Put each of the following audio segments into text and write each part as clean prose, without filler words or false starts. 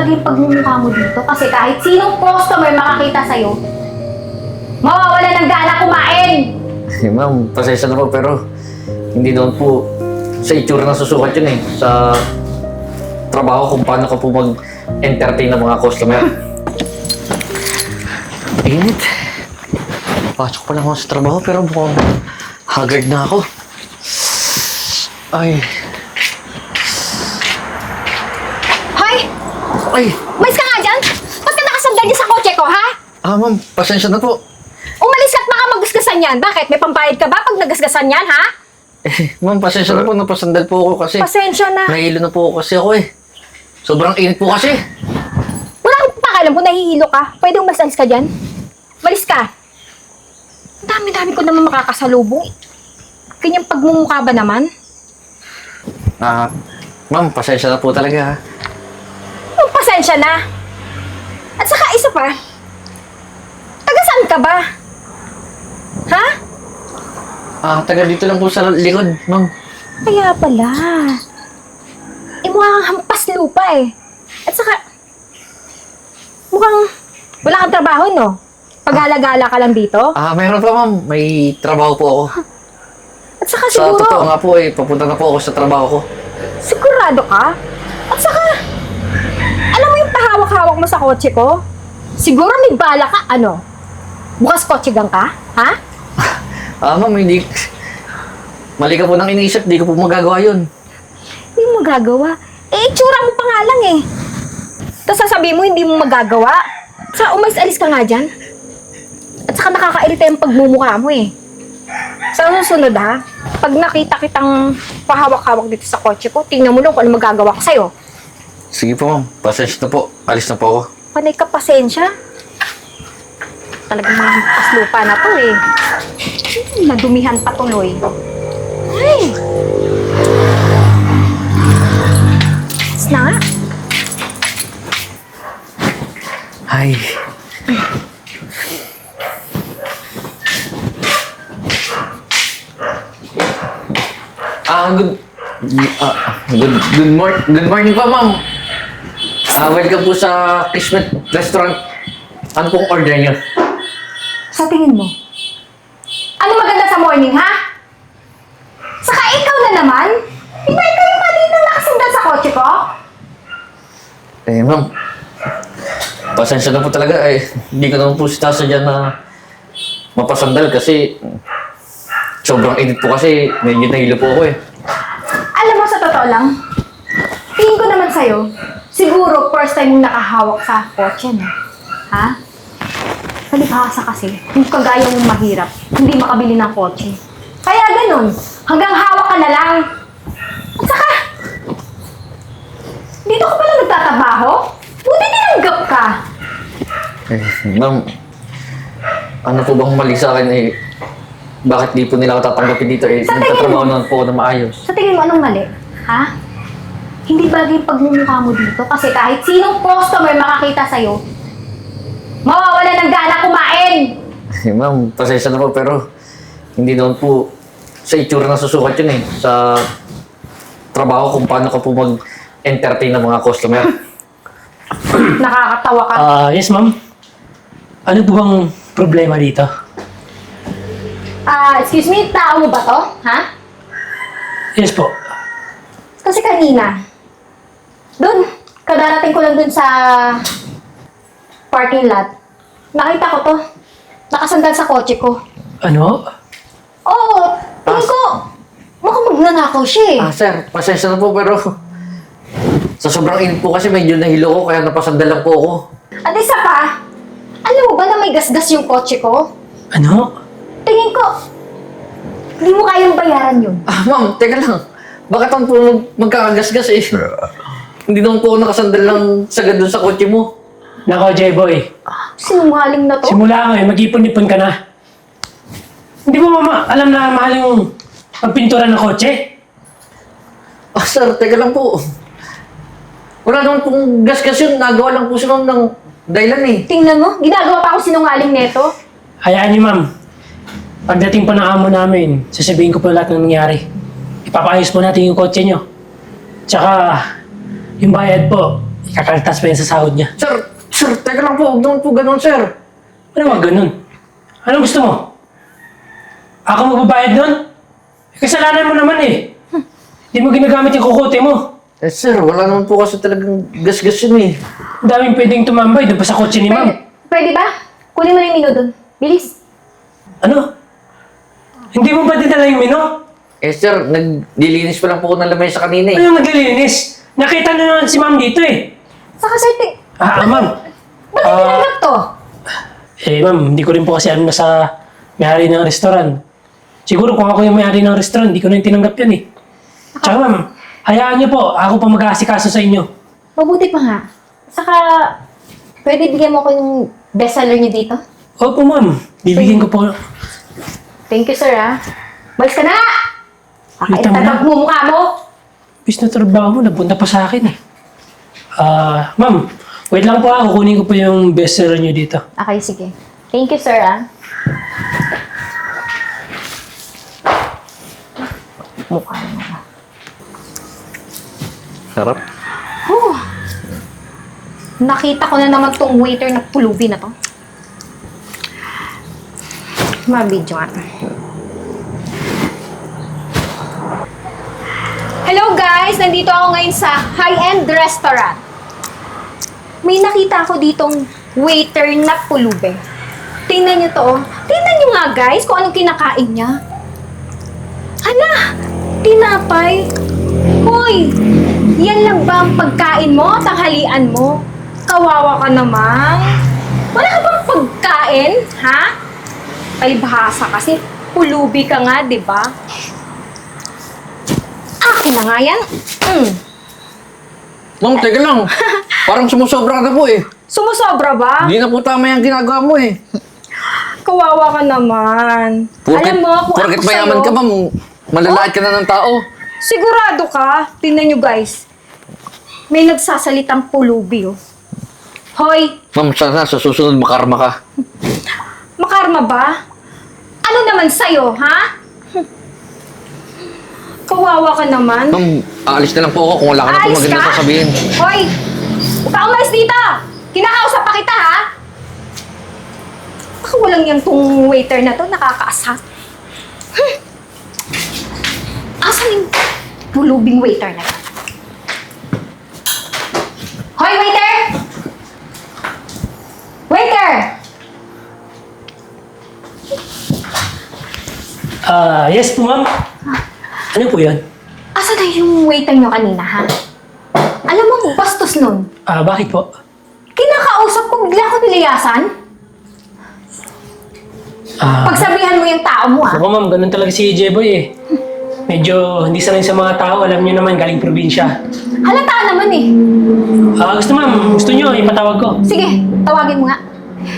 bagay yung pagmumukha mo dito kasi kahit sinong customer makakita sa'yo, mawawala ng gana kumain! Ma'am, pasensya na po pero hindi naman po sa itsura na susukat yun eh. Sa trabaho kung paano ka po mag-entertain ng mga customer. Init. Pasok pa lang ako sa trabaho pero mukhang haggard na ako. Ay. Hoy! Ay! Umalis ka nga dyan! Ba't ka nakasandal dyan sa kotse ko, ha? Ma'am, pasensya na po. Umalis ka at baka maggasgasan yan. Bakit? May pambayad ka ba pag nagasgasan yan, ha? Ma'am, pasensya na po. Napasandal po ako kasi. Pasensya na. Nahihilo na po kasi ako eh. Sobrang init po kasi. Wala akong pakialam kung nahihilo ka. Pwede umalis ka dyan? Umalis ka. Ang dami-dami ko naman makakasalubong. Kanyang pagmumukha ba naman? Ma'am, pasensya na po talaga ha. Pasensya na. At saka isa pa, taga saan ka ba? Ha? Taga dito lang po sa likod, ma'am. Kaya pala. Mukhang hampas lupa eh. At saka, mukhang wala kang trabaho, no? Pag-gala-gala ka lang dito? Meron pa ma'am. May trabaho po ako. At saka Sa siguro, totoo nga po eh, papunta na po ako sa trabaho ko. sigurado ka? At saka, alam mo yung pahawak-hawak mo sa kotse ko? Siguro may bala ka, ano? Bukas kotse gang ka? Ha? Ma'am, hindi... Mali ka po nang iniisip, di ko po magagawa yun. Hindi mo magagawa. Itsura mo pa nga lang eh. Tapos sasabihin mo hindi mo magagawa. Sa umalis-alis ka nga dyan. At saka nakakairita yung pagmumukha mo eh. Sa susunod ha, pag nakita kitang pahawak-hawak dito sa kotse ko, tingnan mo lang kung ano magagawa ko sa'yo. Sige po ma'am, pasensya na po. Alis na po ako. Panay ka pasensya. Talagang mga paslupa na to eh. Nadumihan pa tuloy. Ay! Tapos na nga. Ay. Good morning pa, ma'am. Welcome po sa Kismet Restaurant. Ano pong order niyo? Sa tingin mo, ano maganda sa morning, ha? Saka ikaw na naman? Hindi kayo kanina nakasandal sa kotse ko? Ma'am. Pasensya na po talaga. Hindi ko naman po sinasadya na mapasandal kasi sobrang init po kasi medyo nahilo po ako eh. Alam mo, sa totoo lang, tingin ko naman sa'yo, siguro first time mong nakahawak sa kotse, no? Ha? Palibhasa kasi, kung kagaya mong mahirap, hindi makabili ng kotse. Kaya ganun, hanggang hawak ka na lang. At saka, dito ka pala nagtatrabaho? Buti tinanggap ka. Ma'am, ano po bang mali sa akin eh? Bakit di po nila ako tatanggapin dito eh? Sa tingin Nagtatrabaho mo- naman po ako na maayos. Sa tingin mo, anong mali? Ha? Hindi bagay yung pagmumukha mo dito kasi kahit sinong customer makakita sa'yo, mawawala ng gana kumain! Ma'am, pasensya na po pero hindi naman po sa itsura na susukat yun eh. Sa trabaho kung paano ka po mag-entertain ng mga customer. Nakakatawa ka. Yes, ma'am. Ano po bang problema dito? Excuse me, tao mo ba to? Ha? Yes po. Kasi kanina, kadarating ko lang dun sa parking lot, nakita ko to. Nakasandal sa kotse ko. Ano? Oo, tingin ko, mukhang magnanakaw siya eh. Sir, pasensya na po pero sa sobrang init po kasi medyo nahilo ko kaya napasandal lang po ako. At isa pa, alam mo ba na may gasgas yung kotse ko? Ano? Tingin ko, hindi mo kayang bayaran yun. Ma'am, teka lang. Bakit ang po magkakagasgas eh? Hindi naman po ako nakasandal lang sagad dun sa kotse mo. Nako, J-boy. Sinungaling na to. Simula ngayon, mag-ipon-ipon ka na. Hindi mo alam na mahal yung pagpintura ng kotse? Sir, teka lang po. Wala naman pong gasgas yun. Nagawa lang po siya ng dahilan eh. Tingnan mo, ginagawa pa ako sinungaling neto. Hayaan niyo, ma'am. Pagdating po ng amo namin, sasabihin ko po lahat ng nangyari. Ipapaayos po natin yung kotse niyo. Tsaka, yung bayad po, Kakaltas pa yan sa sahod niya. Sir, teka lang po. Huwag naman po ganun, sir. Ano ba ganun? Anong gusto mo? Ako magbabayad nun? Kasalanan mo naman eh. Hindi mo ginagamit yung kukote mo. Eh, sir, wala naman po kasi talagang gas-gas yun eh. Ang daming pwedeng tumambay doon pa sa kotse ni ma'am. Pwede ba? Kunin mo na yung menu doon. Bilis. Ano? Hindi mo ba dinala yung menu? Eh, sir, naglilinis pa lang po ako ng lamesa kanina eh. Ano naglilinis? Nakita na naman si ma'am dito eh. Saka sir, Ma'am. ba't hindi tinanggap to? Ma'am, hindi ko rin po kasi alam na sa may-ari ng restaurant. Siguro kung ako yung may-ari ng restaurant, hindi ko na yung tinanggap yan eh. Tsaka ma'am, hayaan niyo po, ako pa mag-aasikaso sa inyo. Mabuti pa nga. Saka, pwede bigyan mo ko yung bestseller niyo dito? Opo ma'am, bibigyan ko po. Thank you, sir, ha? Balis ka na! Wait, tama na. Kakaintatag mo mukha mo! Bis na trabaho mo, nagpunta pa sa akin eh. Ma'am, wait lang po ako, kukunin ko po yung bestseller niyo dito. Okay, sige. Thank you, sir, ha? Mukha mo. Sarap. Oh, nakita ko na naman tong waiter na pulubi na to. Mabidyoan. Hello guys! Nandito ako ngayon sa high-end restaurant. May nakita ako ditong waiter na pulubi. Tingnan niyo to. Oh. Tingnan niyo nga guys kung anong kinakain niya. Hala! Tinapay! Hoy! Yan lang ba ang pagkain mo? Tanghalian mo? Kawawa ka naman. Wala ka bang pagkain? Ha? Palibhasa kasi. Pulubi ka nga, di ba? Akin na nga yan. Ma'am, teka lang. Parang sumusobra ka na po eh. Sumusobra ba? Hindi na po tama yung ginagawa mo eh. Kawawa ka naman. Alam mo, kung porket ako mayaman sa'yo, ka, ma'am, malalait ka na ng tao. sigurado ka? Tingnan nyo guys. May nagsasalitang pulubi oh. Hoy, Ma'am, sana sa susunod makarma ka. makarma ba? Ano naman sa'yo, ha? Kawawa ka naman. Ma'am, aalis na lang po ako kung wala ka na po Aalis magandang ka? sasabihin. Hoy! Huwag ka umalis dito! Kinakausap pa kita, ha? Baka walang yung tong waiter na to, nakakaasat. Asan yung pulubing waiter na to? Hoy, waiter! Waiter! Yes po ma'am. Ano po yan? Asan na yung waiter nyo kanina, ha? Alam mo, bastos nun. Bakit po? Kinakausap ko, bigla ko nilayasan. Pagsabihan mo yung tao mo, ha? Ako ma'am, ganun talaga si J-Boy eh. Medyo hindi sanay sa mga tao, alam niyo naman, galing probinsya. Halata naman, eh. Gusto ma'am, gusto niyo, ipatawag ko. Sige, tawagin mo nga.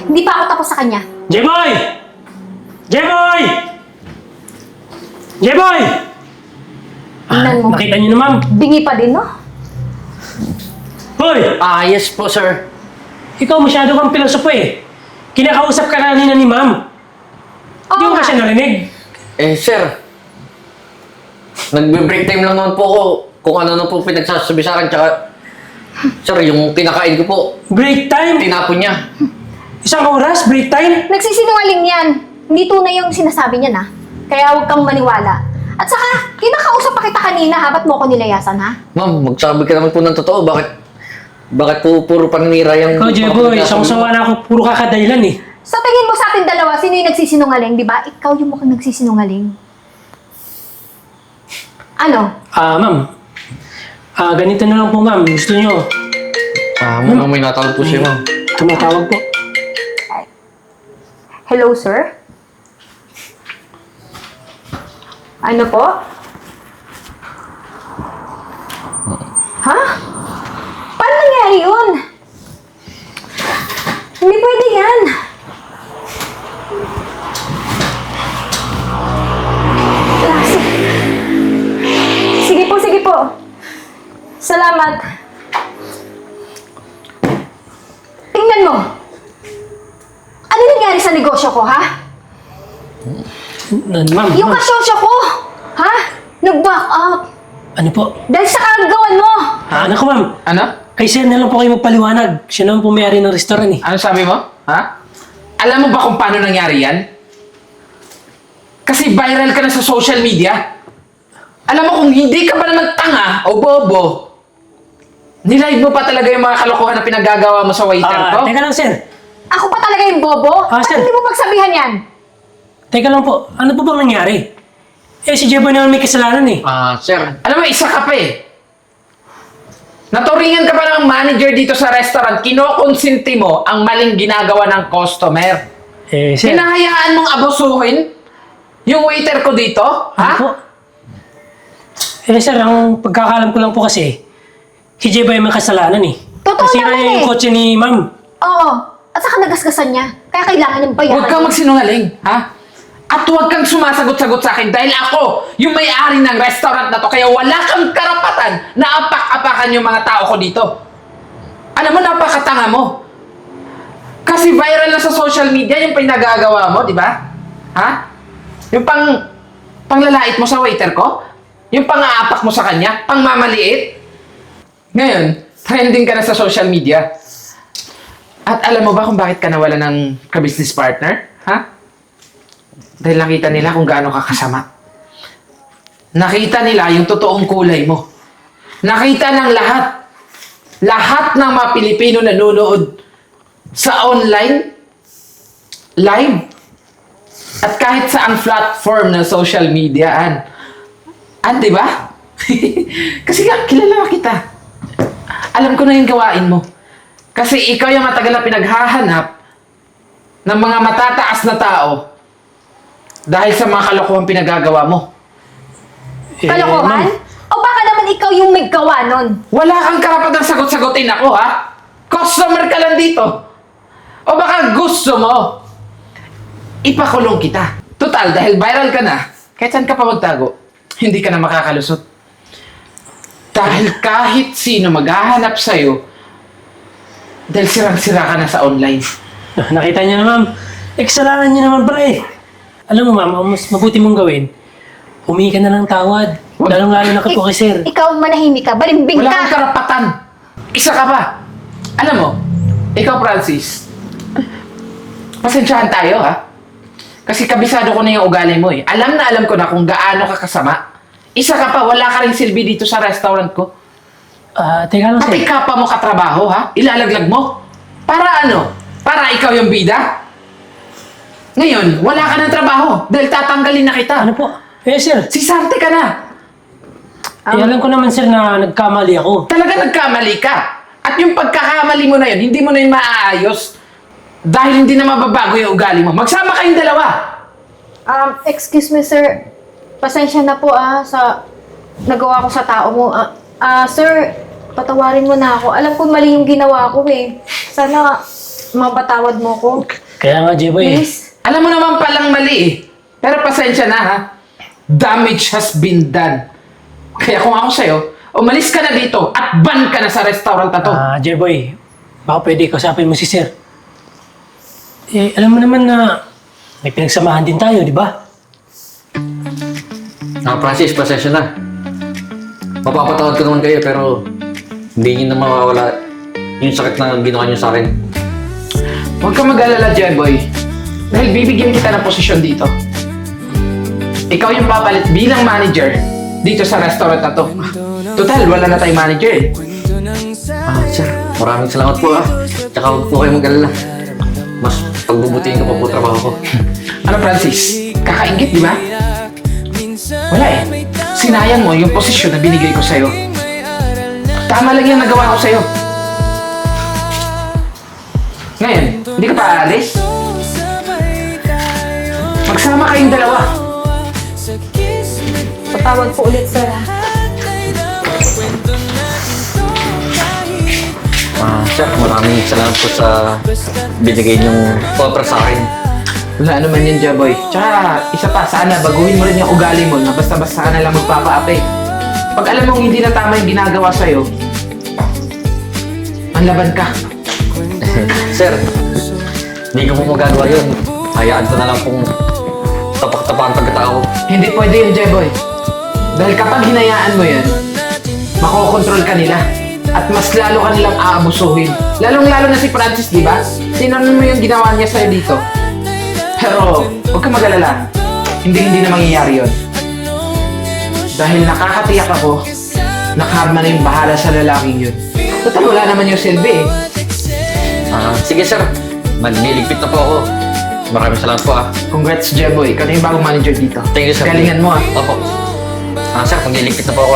Hindi pa ako tapos sa kanya. J-Boy! J-Boy! J-Boy! Tingnan mo. Nakita niyo na ma'am. Bingi pa din, no? Hoy! Yes po, sir. Ikaw masyado kang pilosopo eh. Kinakausap ka kanina ni ma'am. Hindi mo nga. ba siya narinig? Eh, sir. Nagbe-break time lang naman po ako kung ano na po pinagsasabi sa akin. Tsaka, sir, yung kinakain ko po, Break time? tinapon niya. Isang oras? Break time? Nagsisinungaling yan. Hindi tunay yung sinasabi niya, na. Kaya huwag kang maniwala. At saka, kinakausap pa kita kanina, ha? Ba't mo ko nilayasan, ha? Ma'am, magsabi ka naman po ng totoo. Bakit po puro paninira yung... Ikaw, J-Boy, sawa na ako, puro kakadailan eh. Sa tingin mo sa atin dalawa, sino yung nagsisinungaling, di ba? Ikaw yung mukhang nagsisinungaling. Ano? Ma'am. Ganito na lang po, ma'am. Gusto niyo? Ma'am, may natawag po siya, ma'am. Tumatawag po. Hello, sir? Ano po? Ha? Paano nangyari yun? Hindi pwede yan. Sige po. Salamat. Tingnan mo. Ano nangyari sa negosyo ko, ha? Ma'am, Yung ma'am. kasosyo ko, ha? Nag-back up. Ano po? Dahil sa kagagawan mo. Anak ko, ma'am. Ano? Kay sir na lang po kayo magpaliwanag. Siya naman po may-ari ng restaurant eh. Ano sabi mo? Ha? Alam mo ba kung paano nangyari yan? Kasi viral ka na sa social media. Alam mo kung hindi ka pa naman tanga o bobo, nilive mo pa talaga yung mga kalokohan na pinagagawa mo sa waiter ko? Teka lang sir. Ako pa talaga yung bobo? Ah, Ba't sir. hindi mo pagsabihan yan? Teka lang po. Ano po bang nangyari? Si Jeboy naman may kasalanan eh. Sir, Alam mo, isa ka pa eh. Naturingan ka pa ng manager dito sa restaurant, kinokonsinti mo ang maling ginagawa ng customer. Sir. Hinahayaan mong abusuhin yung waiter ko dito? Ano po? Sir, ang pagkakalam ko lang po kasi, si Jeboy may kasalanan eh. Totoo Nasira naman niya yung eh. kotse ni ma'am. Oo. At saka nagasgasan niya. Kaya kailangan niyang bayaran. Huwag kang magsinungaling, ha? At huwag kang sumasagot-sagot sa akin dahil ako yung may-ari ng restaurant na to kaya wala kang karapatan na apak-apakan yung mga tao ko dito. Alam mo, napakatanga mo. Kasi viral na sa social media yung pinagagawa mo, di ba? Ha? Yung panglalait mo sa waiter ko? Yung pang-aapak mo sa kanya? Pangmamaliit? Ngayon, trending ka na sa social media. At alam mo ba kung bakit ka nawala ng ka-business partner? Ha? Dahil nakita nila kung gaano ka kasama. Nakita nila yung totoong kulay mo. Nakita ng lahat. Lahat ng mga Pilipino nanonood sa online, live, at kahit saang platform ng social media. Di ba? Kasi nga, kilala na kita. Alam ko na yung gawain mo. Kasi ikaw yung matagal na pinaghahanap ng mga matataas na tao dahil sa mga kalokohan pinagagawa mo. Kalokohan? ma'am, O baka naman ikaw yung may gawa nun? Wala kang karapatang sagot-sagutin ako, ha? Customer ka lang dito. O baka gusto mo, ipakulong kita. Total, dahil viral ka na, kahit saan ka pa magtago, hindi ka na makakalusot. Dahil kahit sino maghahanap sa'yo, dahil sirang-sira ka na sa online. nakita niyo na ma'am. Kasalanan niyo naman pala eh. Alam mo ma'am, ang mas mabuti mong gawin, humingi ka na ng tawad. Lalong-lalo na po kay sir. Ikaw manahimik ka. Balimbing Wala ka. kang karapatan. Isa ka pa. Alam mo, ikaw Francis, pasensyahan tayo ha. Kasi kabisado ko na yung ugali mo eh. Alam na alam ko na kung gaano ka kasama. Isa ka pa, wala ka rin silbi dito sa restaurant ko. Teka lang Pati sir. kapwa mo katrabaho ha, ilalaglag mo. Para ano? Para ikaw yung bida? Ngayon, wala ka ng trabaho dahil tatanggalin na kita. Ano po? Sir. Sisante ka na. Alam ko naman sir na nagkamali ako. Talaga nagkamali ka. At yung pagkakamali mo na yun, hindi mo na yun maaayos. Dahil hindi na mababago yung ugali mo. Magsama kayong dalawa. Excuse me, sir. Pasensya na po sa nagawa ko sa tao mo. Sir, patawarin mo na ako. Alam ko mali yung ginawa ko eh. Sana mapatawad mo ko. Kaya nga Jeboy. Please. Alam mo naman palang mali eh. Pero pasensya na ha. Damage has been done. Kaya kung ako sa'yo, umalis ka na dito at ban ka na sa restaurant na to. Jeboy, baka pwede kausapin mo si sir. Alam mo naman na may pinagsamahan din tayo, di ba? Francis, pasensya na. Mapapatawad ko naman kayo pero hindi nyo na mawawala yung sakit na ginawa nyo sa akin. Huwag kang mag-alala dyan, boy. Dahil bibigyan kita ng posisyon dito. Ikaw yung papalit bilang manager dito sa restaurant na to. Total, wala na tayong manager eh. Sir, maraming salamat po Tsaka huwag po kayo mag-alala. Mas pagbubutihin ko pa po trabaho ko. Ano, Francis? Kakaingit, di ba? Wala eh. Sinayang mo yung posisyon na binigay ko sa'yo. Tama lang yung nagawa ko sa'yo. Ngayon, hindi ka pa aalis? Magsama kayong dalawa. Patawad po ulit, sir. Sir, maraming salamat po sa binigay niyong offer sa akin. Wala naman yan, Jaboy. Tsaka, isa pa, sana baguhin mo rin yung ugali mo na basta-basta ka na lang magpapaapi. Pag alam mong hindi na tama yung ginagawa sa'yo, manlaban ka. Sir, hindi ko po magagawa yun. Hayaan ko na lang pong tapak-tapak ang pagkatao. Hindi pwede yun, Jaboy. Dahil kapag hinayaan mo yan, makokontrol ka nila. At mas lalo ka nilang aabusuhin. Lalong-lalo na si Francis, di ba? Tinan mo yung ginawa niya sa'yo dito. Pero, huwag ka mag-alala. Hindi na mangyayari yun. Dahil nakakatiyak ako, nakarma na yung bahala sa lalaking yun. Total, wala naman yung silbi eh. Sige sir, magliligpit na po ako. Maraming salamat po Congrats, Jeboy. Ikaw na yung bagong manager dito. Thank you sir. Galingan mo Opo. Sir, magliligpit na po ako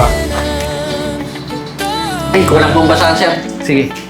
Ay, kulang pong basahan sir. Sige.